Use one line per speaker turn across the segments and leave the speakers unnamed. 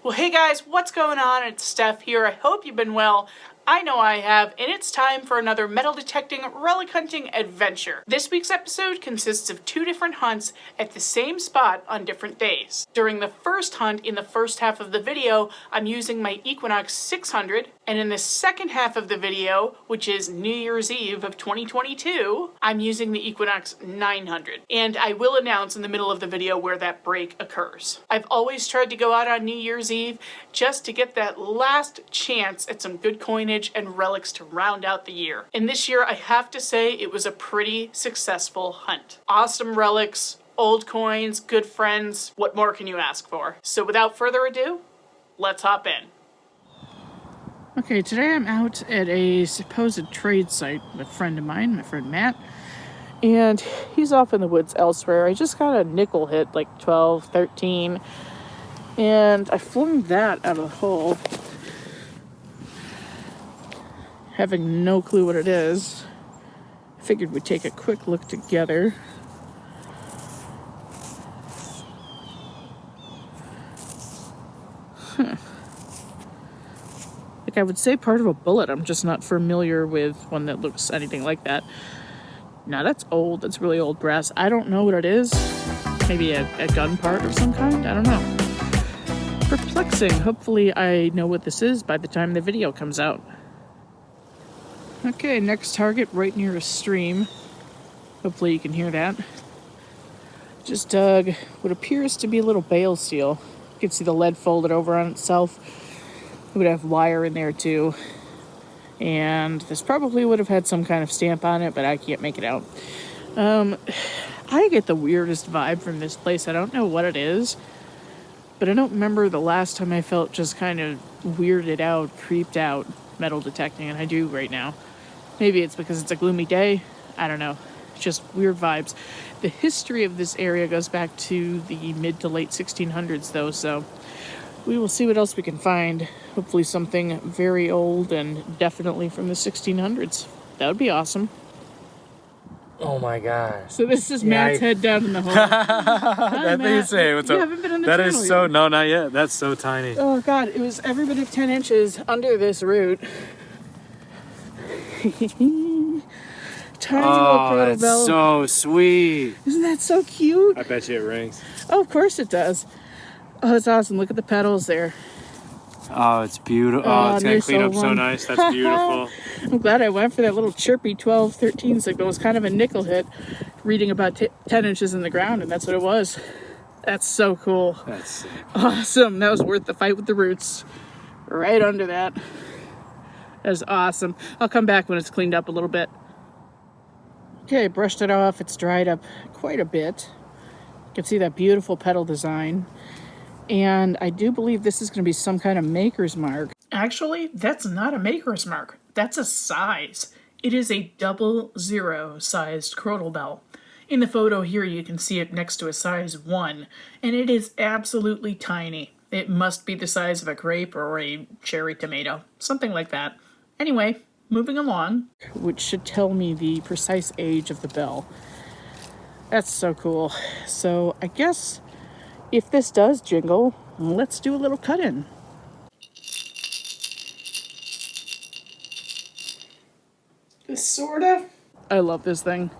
Well, hey guys, what's going on? It's Steph here. I hope you've been well. I know I have, and it's time for another metal detecting, relic hunting adventure. This week's episode consists of 2 different hunts at the same spot on different days. During the first hunt in the first half of the video, I'm using my Equinox 600, and in the second half of the video, which is New Year's Eve of 2022, I'm using the Equinox 900. And I will announce in the middle of the video where that break occurs. I've always tried to go out on New Year's Eve just to get that last chance at some good coinage and relics to round out the year. And this year, I have to say, it was a pretty successful hunt. Awesome relics, old coins, good friends. What more can you ask for? So without further ado, let's hop in. Okay, today I'm out at a supposed trade site with a friend of mine, my friend Matt, and he's off in the woods elsewhere. I just got a nickel hit, like 12, 13, and I flung that out of the hole, having no clue what it is. I figured we'd take a quick look together. Like I would say part of a bullet. I'm just not familiar with one that looks anything like that. Now that's old. That's really old brass. I don't know what it is. Maybe a gun part of some kind? I don't know. Perplexing. Hopefully I know what this is by the time the video comes out. Okay, next target right near a stream. Hopefully you can hear that. Just dug what appears to be a little bale steel. You can see the lead folded over on itself. It would have wire in there too. And this probably would have had some kind of stamp on it, but I can't make it out. I get the weirdest vibe from this place. I don't know what it is, but I don't remember the last time I felt just kind of weirded out, creeped out metal detecting, and I do right now. Maybe it's because it's a gloomy day. I don't know. Just weird vibes. The history of this area goes back to the mid to late 1600s though, so we will see what else we can find. Hopefully something very old and definitely from the 1600s. That would be awesome.
Oh my gosh.
So this is Matt's head down in the hole. Hi,
That thing you say, what's up?
You haven't been on the
That
channel
is so,
yet.
no, not yet. That's so tiny.
Oh God, it was every bit of 10 inches under this root. Tiny little
that's
bell.
so sweet.
Isn't that so cute?
I bet you it rings.
Oh, of course it does. Oh, it's awesome. Look at the petals there.
Oh, it's beautiful. Oh, it's going to clean up so nice. That's beautiful.
I'm glad I went for that little chirpy 12, 13 signal. It was kind of a nickel hit, reading about 10 inches in the ground, and that's what it was. That's so cool.
That's sick.
Awesome. That was worth the fight with the roots. Right under that. That is awesome. I'll come back when it's cleaned up a little bit. Okay, I brushed it off. It's dried up quite a bit. You can see that beautiful petal design. And I do believe this is going to be some kind of maker's mark. Actually, that's not a maker's mark. That's a size. It is a 00 sized crotal bell. In the photo here, you can see it next to a size 1, and it is absolutely tiny. It must be the size of a grape or a cherry tomato, something like that. Anyway, moving along, which should tell me the precise age of the bell. That's so cool. So I guess if this does jingle, let's do a little cut-in. Sorta. I love this thing.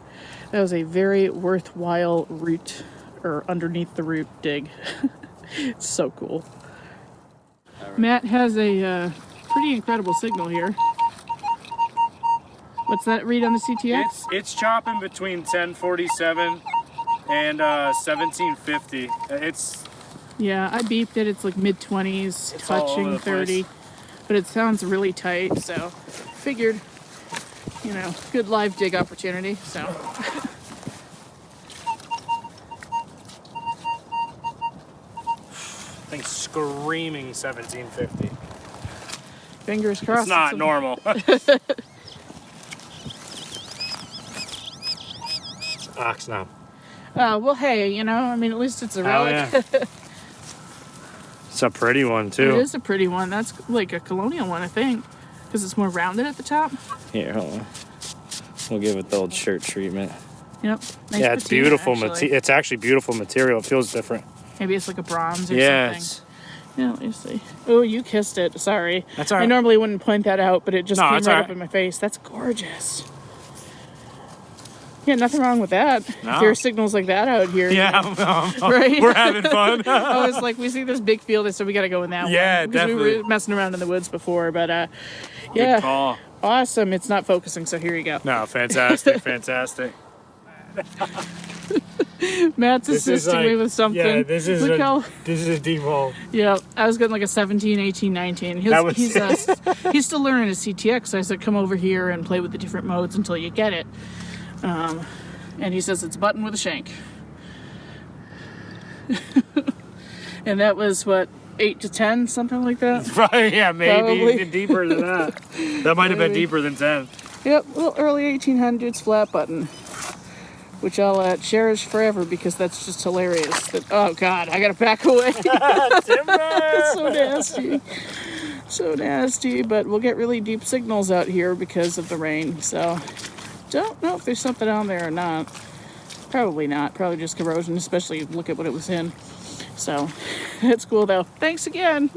That was a very worthwhile root, or underneath the root dig. It's so cool. Right. Matt has a pretty incredible signal here. What's that read on the CTX?
It's chopping between 1047 and 1750.
Yeah, I beeped it. It's like mid-20s, touching 30. But it sounds really tight, so figured, you know, good live dig opportunity, so.
I think screaming 1750.
Fingers crossed.
It's not normal. Ox knob.
Well, hey, you know, I mean, at least it's a relic.
Oh, yeah. It's a pretty one, too.
It is a pretty one. That's like a colonial one, I think, because it's more rounded at the top.
Here, hold on. We'll give it the old shirt treatment.
Yep. Nice
yeah, it's
patina,
beautiful.
actually.
It's actually beautiful material. It feels different.
Maybe it's like a bronze or
yeah,
something. Yeah, let me see. Oh, you kissed it. Sorry.
That's all right.
I normally wouldn't point that out, but it just came right
all
up
right.
in my face. That's gorgeous. Yeah, nothing wrong with that.
No.
If there are signals like that out here.
Yeah,
right?
We're having fun.
I was like, we see this big field, so we got to go in that one.
Yeah,
because
definitely.
we were messing around in the woods before, but
Good
yeah.
call.
Awesome. It's not focusing, so here you go.
No, fantastic, fantastic.
Matt's assisting me with something.
Yeah, this is a deep hole.
Yeah, I was getting like a 17, 18, 19. He's still learning his CTX, so I said, come over here and play with the different modes until you get it. And he says it's a button with a shank. And that was, what, 8 to 10, something like that?
Probably, yeah, maybe
Probably.
even deeper than that. That might have been deeper than 10.
Yep, little early 1800s flat button, which I'll cherish forever because that's just hilarious. Oh, God, I got to back away. It's so nasty. So nasty, but we'll get really deep signals out here because of the rain, so don't know if there's something on there or not. Probably not. Probably just corrosion, especially look at what it was in. So, that's cool, though. Thanks again.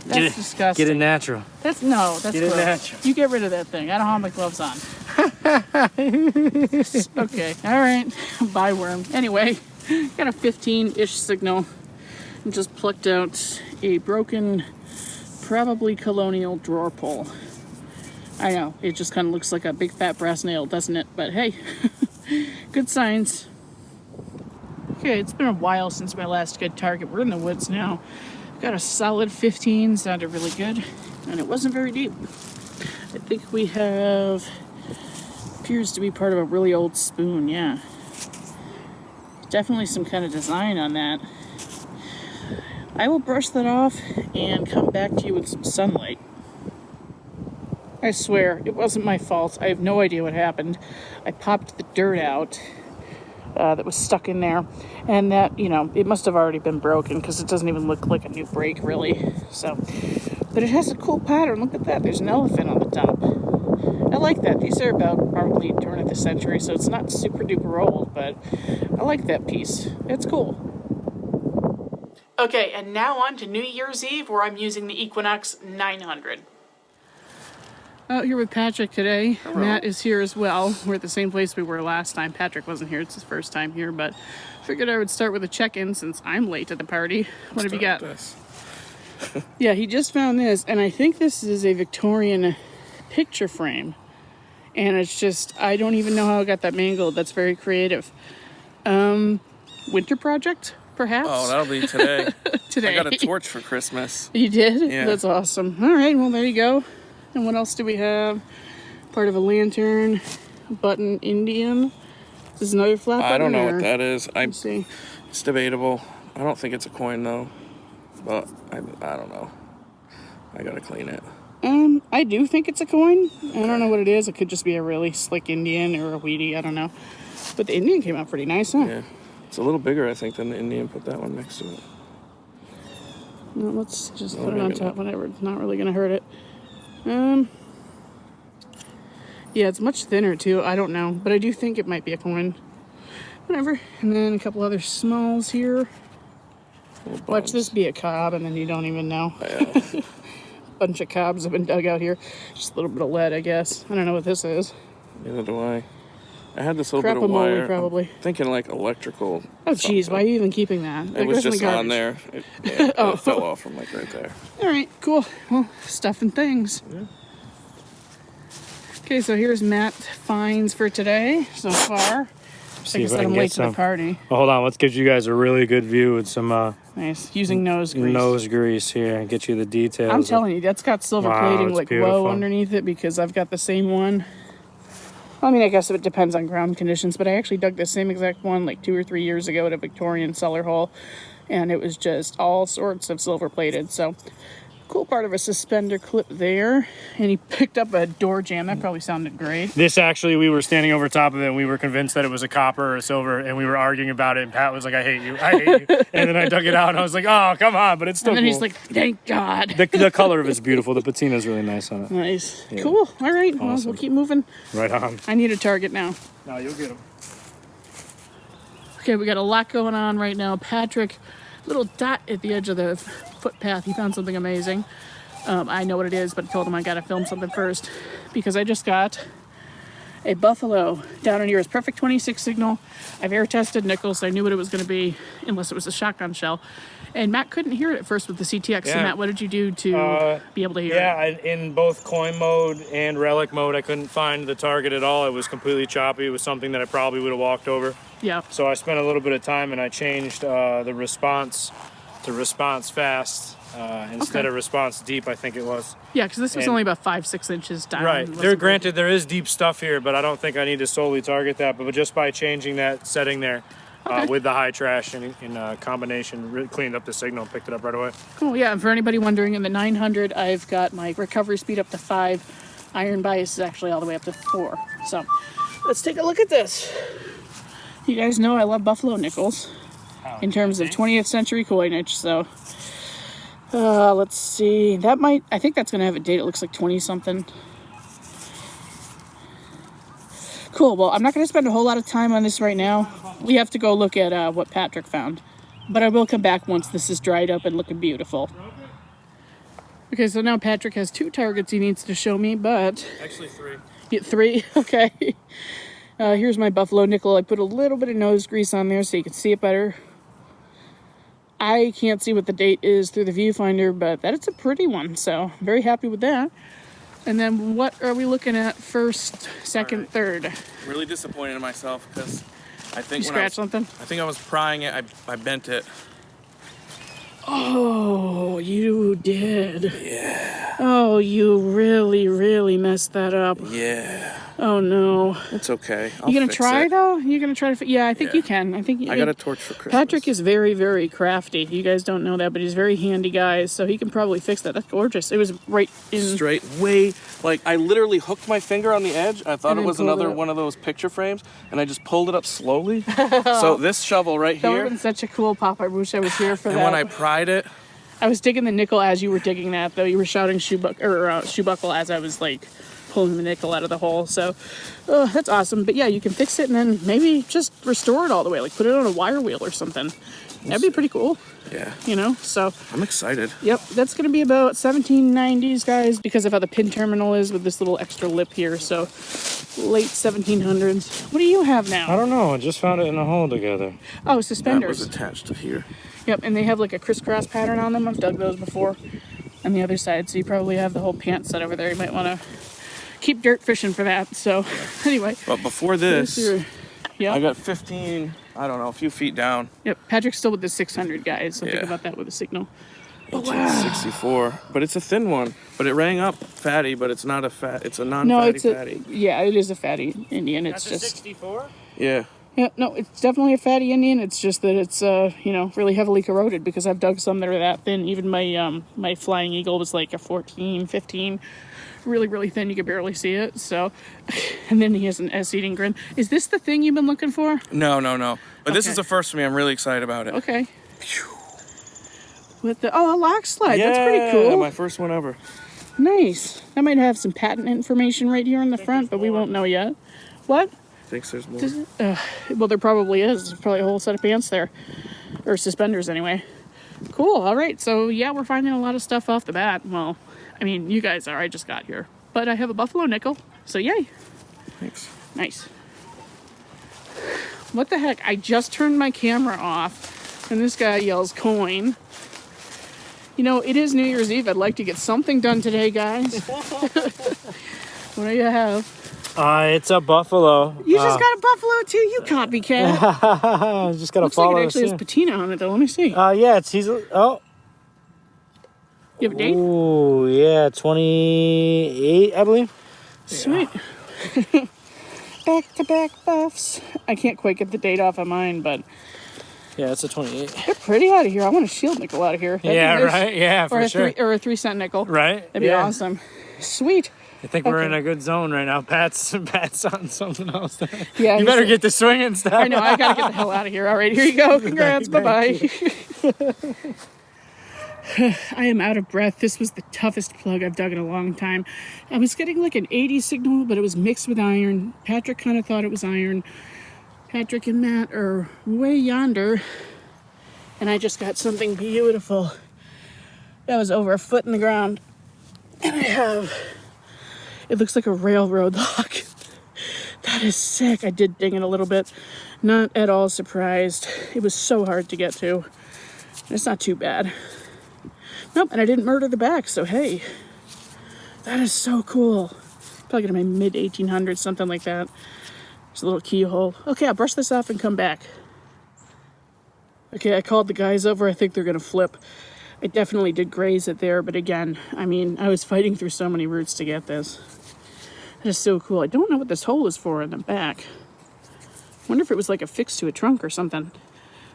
That's disgusting.
Get it natural.
That's
Get it
gross.
natural.
You get rid of that thing. I don't have my gloves on. Okay, all right. Bye, worm. Anyway, got a 15-ish signal. And just plucked out a broken, probably colonial drawer pull. I know, it just kind of looks like a big fat brass nail, doesn't it? But hey, good signs. Okay, it's been a while since my last good target. We're in the woods now. Got a solid 15, sounded really good. And it wasn't very deep. I think we have, appears to be part of a really old spoon, yeah. Definitely some kind of design on that. I will brush that off and come back to you with some sunlight. I swear, it wasn't my fault. I have no idea what happened. I popped the dirt out that was stuck in there. And that, you know, it must have already been broken because it doesn't even look like a new break, really. So, but it has a cool pattern. Look at that. There's an elephant on the top. I like that. These are about probably turn of the century, so it's not super duper old, but I like that piece. It's cool. Okay, and now on to New Year's Eve, where I'm using the Equinox 900. Out here with Patrick today. Hello. Matt is here as well. We're at the same place we were last time. Patrick wasn't here. It's his first time here, but figured I would start with a check-in since I'm late to the party. What have you got? Yeah, he just found this, and I think this is a Victorian picture frame. And it's just, I don't even know how I got that mangled. That's very creative. Winter project, perhaps?
Oh, that'll be today.
Today.
I got a torch for Christmas.
You did?
Yeah.
That's awesome. All right, well, there you go. And what else do we have? Part of a lantern, button Indian. Is this another flat button?
I don't know what that is.
Let's see.
It's debatable. I don't think it's a coin, though. But I don't know. I gotta clean it.
I do think it's a coin. I don't know what it is. It could just be a really slick Indian or a Wheatie. I don't know. But the Indian came out pretty nice, huh?
Yeah. It's a little bigger, I think, than the Indian. Put that one next to it.
No, let's just put it on top. Whatever. It's not really going to hurt it. Yeah, it's much thinner, too. I don't know. But I do think it might be a coin. Whatever. And then a couple other smalls here. Watch this be a cob, and then you don't even know.
Yeah.
Bunch of cobs have been dug out here. Just a little bit of lead, I guess. I don't know what this is.
Neither do I. I had this little bit of
Crapamole,
wire.
probably.
I'm thinking like electrical.
Oh, geez. Why are you even keeping that?
It was just on there. It fell off from like right there.
All right, cool. Well, stuff and things.
Yeah.
Okay, so here's Matt's finds for today so far.
See
Like I
if
said,
I can
I'm
get
late to the
some.
party.
Oh, hold on, let's give you guys a really good view with some
Nice. Using nose grease.
nose grease here and get you the details.
I'm telling you, that's got silver
Wow,
plating
it's
like
beautiful.
low underneath it because I've got the same one. I mean, I guess it depends on ground conditions, but I actually dug the same exact one like 2 or 3 years ago at a Victorian cellar hole, and it was just all sorts of silver plated. So, cool part of a suspender clip there. And he picked up a door jamb. That probably sounded great.
This actually, we were standing over top of it and we were convinced that it was a copper or a silver and we were arguing about it and Pat was like, I hate you. And then I dug it out and I was like, oh, come on, but it's still
And then
cool.
he's like, thank God.
The color of it's beautiful. The patina's really nice on it.
Nice.
Yeah.
Cool. All right. Well,
Awesome.
we'll keep moving.
Right on.
I need a target now.
No, you'll get them.
Okay, we got a lot going on right now. Patrick, little dot at the edge of the footpath. He found something amazing. I know what it is, but I told him I gotta film something first because I just got a buffalo down in here. It's perfect 26 signal. I've air tested nickel, so I knew what it was gonna be, unless it was a shotgun shell. And Matt couldn't hear it at first with the CTX. So Matt, what did you do to be able to hear it?
Yeah, in both coin mode and relic mode, I couldn't find the target at all. It was completely choppy. It was something that I probably would have walked over.
Yeah.
So I spent a little bit of time and I changed the response to response fast instead of response deep, I think it was.
Yeah, because this was only about 5-6 inches down.
Right. Granted, there is deep stuff here, but I don't think I need to solely target that. But just by changing that setting there with the high trash in combination, really cleaned up the signal and picked it up right away.
Cool, yeah. And for anybody wondering, in the 900, I've got my recovery speed up to 5. Iron bias is actually all the way up to 4. So let's take a look at this. You guys know I love buffalo nickels in terms of 20th century coinage. So let's see. I think that's going to have a date. It looks like 20 something. Cool. Well, I'm not going to spend a whole lot of time on this right now. We have to go look at what Patrick found. But I will come back once this is dried up and looking beautiful. Okay, so now Patrick has 2 targets he needs to show me, but...
Actually 3.
Yeah, 3? Okay. Here's my buffalo nickel. I put a little bit of nose grease on there so you can see it better. I can't see what the date is through the viewfinder, but that is a pretty one, so I'm very happy with that. And then what are we looking at first, second, third?
Really disappointed in myself because I think
you scratched something?
I think I was prying it. I bent it.
Oh, you did.
Yeah.
Oh, you really, really messed that up.
Yeah.
Oh no.
It's okay.
You gonna try though? You gonna try to? Yeah, I think you can. I think
I got a torch for Christmas.
Patrick is very, very crafty. You guys don't know that, but he's very handy guy, so he can probably fix that. That's gorgeous. It was right in
straight way. Like I literally hooked my finger on the edge. I thought it was another one of those picture frames, and I just pulled it up slowly. So this shovel right
that would
here.
have been such a cool pop. I wish I was here for that.
And when I pried it,
I was digging the nickel as you were digging that, though. You were shouting shoe buckle as I was like pulling the nickel out of the hole. So that's awesome. But yeah, you can fix it and then maybe just restore it all the way, like put it on a wire wheel or something. That'd be pretty cool.
Yeah.
You know, so
I'm excited.
Yep, that's going to be about 1790s, guys, because of how the pin terminal is with this little extra lip here. So late 1700s. What do you have now?
I don't know. I just found it in a hole together.
Oh,
That
suspenders.
was attached to here.
Yep, and they have like a crisscross pattern on them. I've dug those before on the other side. So you probably have the whole pant set over there. You might want to keep dirt fishing for that. So anyway.
But before this,
yeah,
I got 15, I don't know, a few feet down.
Yep, Patrick's still with the 600, guys. So think about that with a signal. Oh, wow.
64, but it's a thin one. But it rang up fatty, but it's not a fat. It's a non-fatty fatty.
Yeah, it is a fatty Indian. It's
That's
just
a 64?
Yeah.
Yeah, no, it's definitely a fatty Indian. It's just that it's really heavily corroded because I've dug some that are that thin. Even my my Flying Eagle was like a 14, 15. Really, really thin. You could barely see it. So, and then he has an S-eating grin. Is this the thing you've been looking for?
No. But this is the first for me. I'm really excited about it.
Okay. With a lock slide. That's pretty cool.
My first one ever.
Nice. That might have some patent information right here in the front, but we won't know yet. What?
Thinks there's more.
Well, there probably is. There's probably a whole set of pants there. Or suspenders, anyway. Cool. All right. So, yeah, we're finding a lot of stuff off the bat. Well, I mean, you guys are. I just got here. But I have a buffalo nickel. So, yay.
Thanks.
Nice. What the heck? I just turned my camera off, and this guy yells coin. You know, it is New Year's Eve. I'd like to get something done today, guys. What do you have?
It's a buffalo.
You just got a buffalo too, you copycat.
Just gotta
Looks
follow
like it actually has patina on it though. Let me see.
He's
You have a date?
Oh, yeah, 28, I believe.
Sweet. Back-to-back buffs. I can't quite get the date off of mine, but
Yeah, it's a 28.
they're pretty out of here. I want a shield nickel out of here. That'd
Yeah,
be nice.
right? Yeah, for sure.
Or a 3-cent nickel.
Right?
That'd be awesome. Sweet.
I think we're in a good zone right now. Pat's on something else.
Yeah,
you better get the swinging stuff.
I know. I gotta get the hell out of here. All right, here you go. Congrats. Bye-bye. I am out of breath. This was the toughest plug I've dug in a long time. I was getting like an 80 signal, but it was mixed with iron. Patrick kind of thought it was iron. Patrick and Matt are way yonder, and I just got something beautiful that was over a foot in the ground. And it looks like a railroad lock. That is sick. I did ding it a little bit. Not at all surprised. It was so hard to get to. It's not too bad. Nope, and I didn't murder the back, so hey. That is so cool. Probably gonna be mid-1800s, something like that. There's a little keyhole. Okay, I'll brush this off and come back. Okay, I called the guys over. I think they're gonna flip. I definitely did graze it there, but again, I mean, I was fighting through so many roots to get this. That is so cool. I don't know what this hole is for in the back. I wonder if it was like affixed to a trunk or something.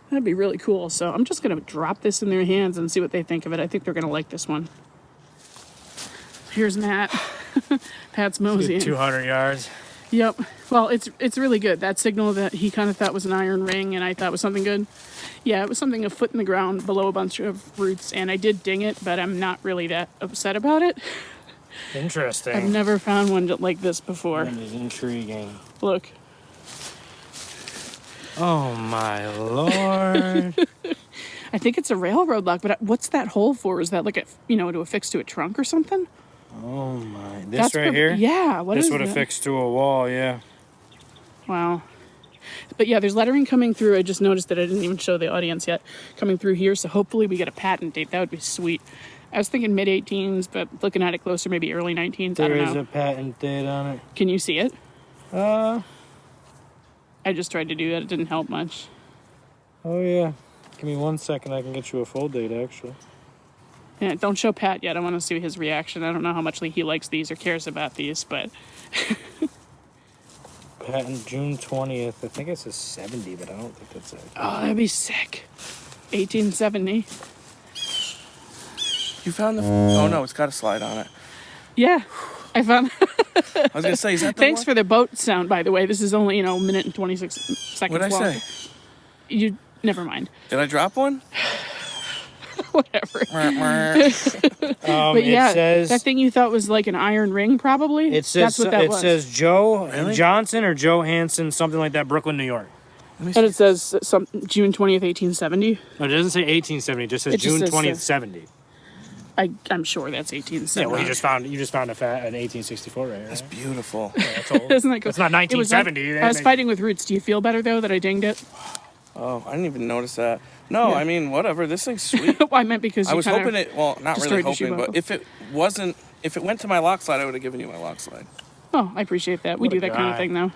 That'd be really cool. So I'm just gonna drop this in their hands and see what they think of it. I think they're gonna like this one. Here's Matt. Pat's moseying.
200 yards.
Yep. Well, it's really good. That signal that he kind of thought was an iron ring and I thought was something good. Yeah, it was something a foot in the ground below a bunch of roots, and I did ding it, but I'm not really that upset about it.
Interesting.
I've never found one like this before.
That is intriguing.
Look.
Oh my lord.
I think it's a railroad lock, but what's that hole for? Is that like to affix to a trunk or something?
Oh my. This right here?
Yeah. What is
this would
that?
affix to a wall, yeah.
Wow. But yeah, there's lettering coming through. I just noticed that I didn't even show the audience yet. Coming through here, so hopefully we get a patent date. That would be sweet. I was thinking mid-18s, but looking at it closer, maybe early 19s. I don't know.
There is a patent date on it.
Can you see it?
I
just tried to do that. It didn't help much.
Oh yeah. Give me 1 second. I can get you a full date, actually.
Yeah, don't show Pat yet. I want to see his reaction. I don't know how much he likes these or cares about these, but...
Patent June 20th. I think it says 70, but I don't think that's it.
Oh, that'd be sick. 1870.
You found the... Oh, no, it's got a slide on it.
Yeah, I found...
I was going to say, is that the
Thanks
one?
for the boat sound, by the way. This is only, a minute and 26 seconds
What'd
long.
I say?
You... Never mind.
Did I drop one?
Whatever. But
It
yeah,
says,
that thing you thought was like an iron ring, probably?
it says,
That's what that
it
was.
says Joe
Really?
Johnson or Joe Hansen, something like that, Brooklyn, New York.
And it says June 20th, 1870.
No, it doesn't say 1870. It just says
It just
June
says
20th,
so.
70.
I'm sure that's 1870.
Yeah, well, you just found an 1864 right here.
That's beautiful.
That's old.
Isn't that cool?
It's not
It was
1970.
I was fighting with roots. Do you feel better, though, that I dinged it?
Oh, I didn't even notice that. No,
Yeah.
I mean, whatever. This thing's sweet.
Well, I meant because you
I was
kinda
hoping it... Well, not really
destroyed the shoe
hoping, but
buckle.
if it went to my lock slide, I would have given you my lock slide.
Oh, I appreciate that. We
What
do
a
that kind of
guy.
thing, though.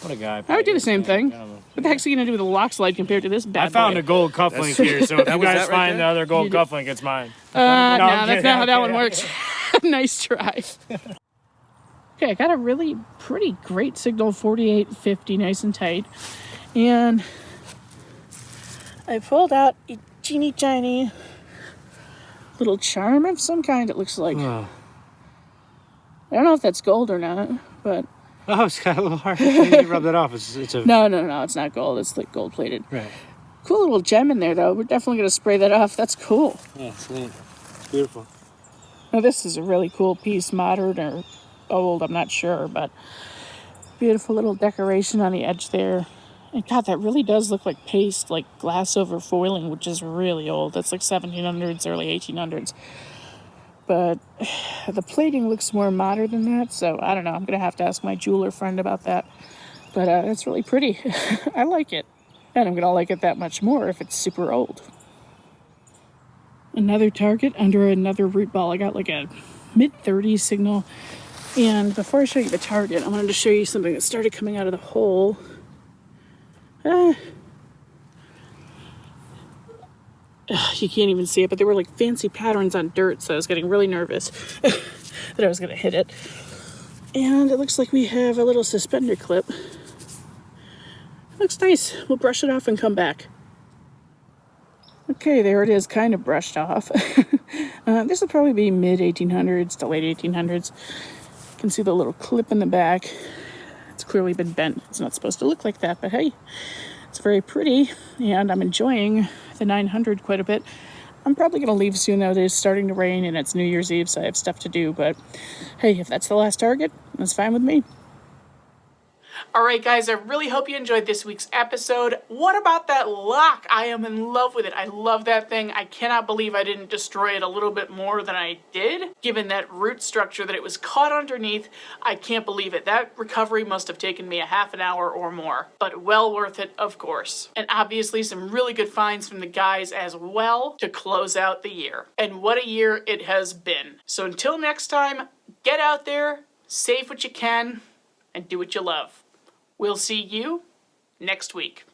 What a guy.
I would do the same thing.
I don't know.
What the heck's he going to do with a lock slide compared to this bad
I found
boy?
a gold cufflink here, so if
That
you
was
guys
that right
find the
there?
other gold
You did-
cufflink, it's mine.
No,
I'm
that's
kidding,
not how that
I'm
one
kidding.
works. Nice try. Okay, I got a really pretty great signal, 4850, nice and tight. And I pulled out a teeny tiny little charm of some kind, it looks like.
Oh,
I don't know if that's gold or not, but
it's got a little hard. You rub that off. It's a...
no, it's not gold. It's like gold plated.
Right.
Cool little gem in there, though. We're definitely going to spray that off. That's cool.
Yeah, it's neat. It's beautiful.
Now, this is a really cool piece, modern or old, I'm not sure, but beautiful little decoration on the edge there. And God, that really does look like paste, like glass over foiling, which is really old. That's like 1700s, early 1800s. But the plating looks more modern than that, so I don't know. I'm going to have to ask my jeweler friend about that. But it's really pretty. I like it. And I'm going to like it that much more if it's super old. Another target under another root ball. I got like a mid-30s signal. And before I show you the target, I wanted to show you something that started coming out of the hole. You can't even see it, but there were like fancy patterns on dirt, so I was getting really nervous that I was going to hit it. And it looks like we have a little suspender clip. It looks nice. We'll brush it off and come back. Okay, there it is, kind of brushed off. This will probably be mid-1800s to late 1800s. You can see the little clip in the back. It's clearly been bent. It's not supposed to look like that, but hey, it's very pretty, and I'm enjoying the 900 quite a bit. I'm probably going to leave soon, though. It is starting to rain, and it's New Year's Eve, so I have stuff to do, but hey, if that's the last target, that's fine with me. Alright guys, I really hope you enjoyed this week's episode. What about that lock? I am in love with it. I love that thing. I cannot believe I didn't destroy it a little bit more than I did. Given that root structure that it was caught underneath, I can't believe it. That recovery must have taken me a half an hour or more. But well worth it, of course. And obviously some really good finds from the guys as well to close out the year. And what a year it has been. So until next time, get out there, save what you can, and do what you love. We'll see you next week.